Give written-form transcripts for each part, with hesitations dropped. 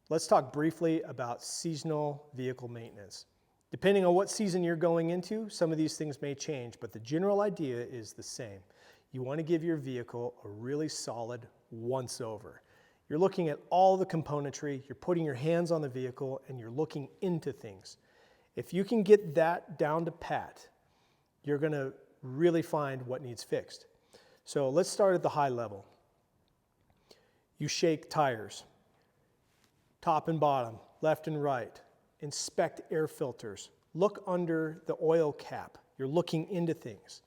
Let's talk briefly about seasonal vehicle maintenance. Depending on what season you're going into, some of these things may change, but the general idea is the same. You want to give your vehicle a really solid once over. You're looking at all the componentry, you're putting your hands on the vehicle, and you're looking into things. If you can get that down to pat, you're going to really find what needs fixed. So let's start at the high level. You shake tires, top and bottom, left and right. Inspect air filters. Look under the oil cap. You're looking into things.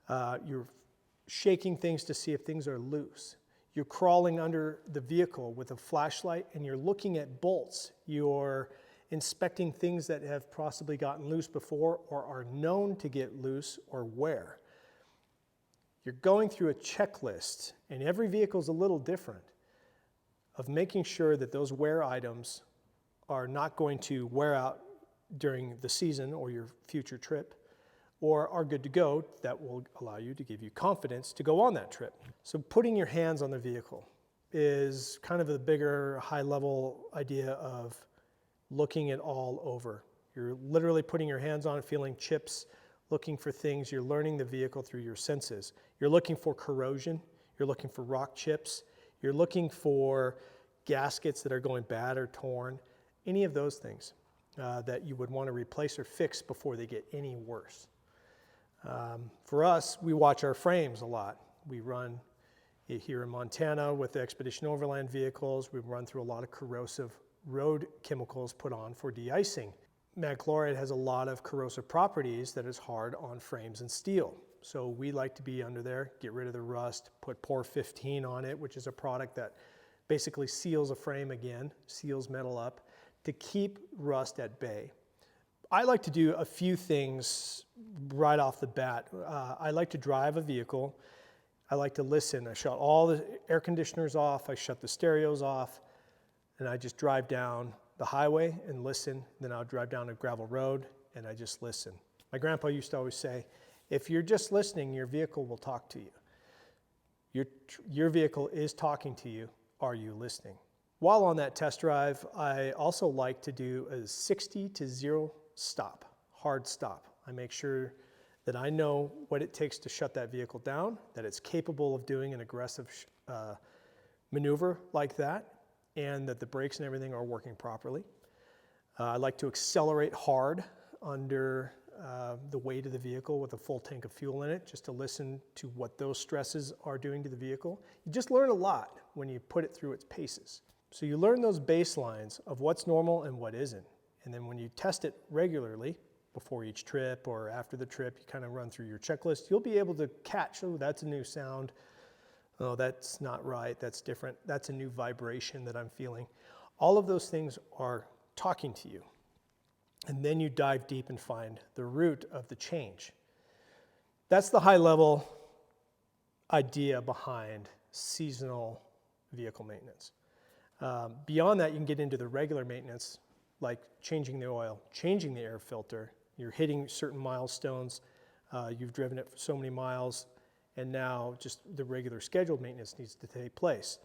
You're shaking things to see if things are loose. You're crawling under the vehicle with a flashlight and you're looking at bolts. You're inspecting things that have possibly gotten loose before or are known to get loose or wear. You're going through a checklist, and every vehicle is a little different, of making sure that those wear items are not going to wear out during the season or your future trip, or are good to go. That will allow you to give you confidence to go on that trip. So putting your hands on the vehicle is kind of a bigger, high-level idea of looking it all over. You're literally putting your hands on it, feeling chips, looking for things. You're learning the vehicle through your senses. You're looking for corrosion. You're looking for rock chips. You're looking for gaskets that are going bad or torn. Any of those things that you would want to replace or fix before they get any worse. For us, we watch our frames a lot. We run here in Montana with the Expedition Overland vehicles. We run through a lot of corrosive road chemicals put on for de-icing. Mag chloride has a lot of corrosive properties that is hard on frames and steel. So we like to be under there, get rid of the rust, put Por 15 on it, which is a product that basically seals a frame again, seals metal up, to keep rust at bay. I like to do a few things right off the bat. I like to drive a vehicle. I like to listen. I shut all the air conditioners off. I shut the stereos off. And I just drive down the highway and listen. Then I'll drive down a gravel road and I just listen. My grandpa used to always say, if you're just listening, your vehicle will talk to you. Your vehicle is talking to you. Are you listening? While on that test drive, I also like to do a 60 to 0 stop, hard stop. I make sure that I know what it takes to shut that vehicle down, that it's capable of doing an aggressive maneuver like that, and that the brakes and everything are working properly. I like to accelerate hard under the weight of the vehicle with a full tank of fuel in it, just to listen to what those stresses are doing to the vehicle. You just learn a lot when you put it through its paces. So you learn those baselines of what's normal and what isn't. And then when you test it regularly, before each trip or after the trip, you kind of run through your checklist, you'll be able to catch, oh, that's a new sound. Oh, that's not right, that's different. That's a new vibration that I'm feeling. All of those things are talking to you. And then you dive deep and find the root of the change. That's the high level idea behind seasonal vehicle maintenance. Beyond that, you can get into the regular maintenance, like changing the oil, changing the air filter. You're hitting certain milestones. You've driven it for so many miles, and now just the regular scheduled maintenance needs to take place.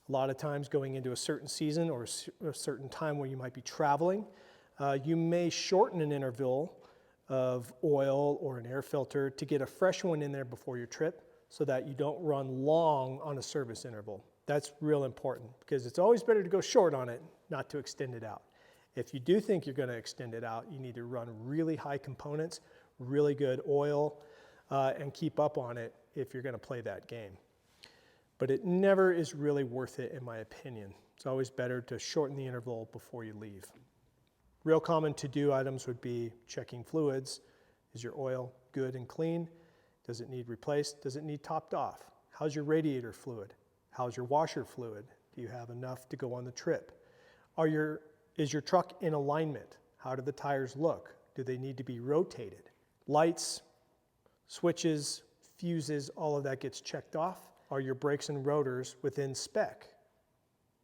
A lot of times going into a certain season or a certain time where you might be traveling, you may shorten an interval of oil or an air filter to get a fresh one in there before your trip so that you don't run long on a service interval. That's real important because it's always better to go short on it, not to extend it out. If you do think you're going to extend it out, you need to run really high components, really good oil, and keep up on it if you're going to play that game. But it never is really worth it, in my opinion. It's always better to shorten the interval before you leave. Real common to-do items would be checking fluids. Is your oil good and clean? Does it need replaced? Does it need topped off? How's your radiator fluid? How's your washer fluid? Do you have enough to go on the trip? Is your truck in alignment? How do the tires look? Do they need to be rotated? Lights, switches, fuses, all of that gets checked off. Are your brakes and rotors within spec?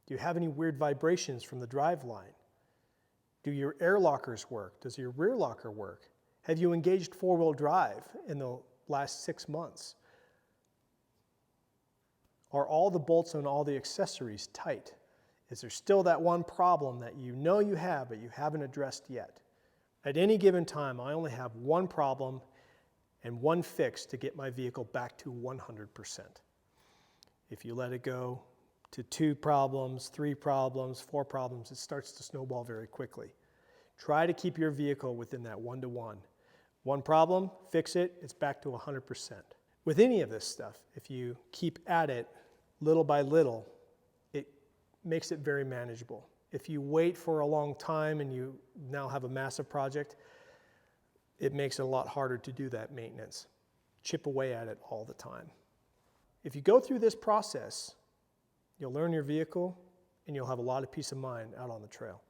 Do you have any weird vibrations from the drive line? Do your air lockers work? Does your rear locker work? Have you engaged four-wheel drive in the last 6 months? Are all the bolts on all the accessories tight? Is there still that one problem that you know you have, but you haven't addressed yet? At any given time, I only have one problem and one fix to get my vehicle back to 100%. If you let it go to 2 problems, 3 problems, 4 problems, it starts to snowball very quickly. Try to keep your vehicle within that 1-to-1. One problem, fix it, it's back to 100%. With any of this stuff, if you keep at it little by little, it makes it very manageable. If you wait for a long time and you now have a massive project, it makes it a lot harder to do that maintenance. Chip away at it all the time. If you go through this process, you'll learn your vehicle and you'll have a lot of peace of mind out on the trail.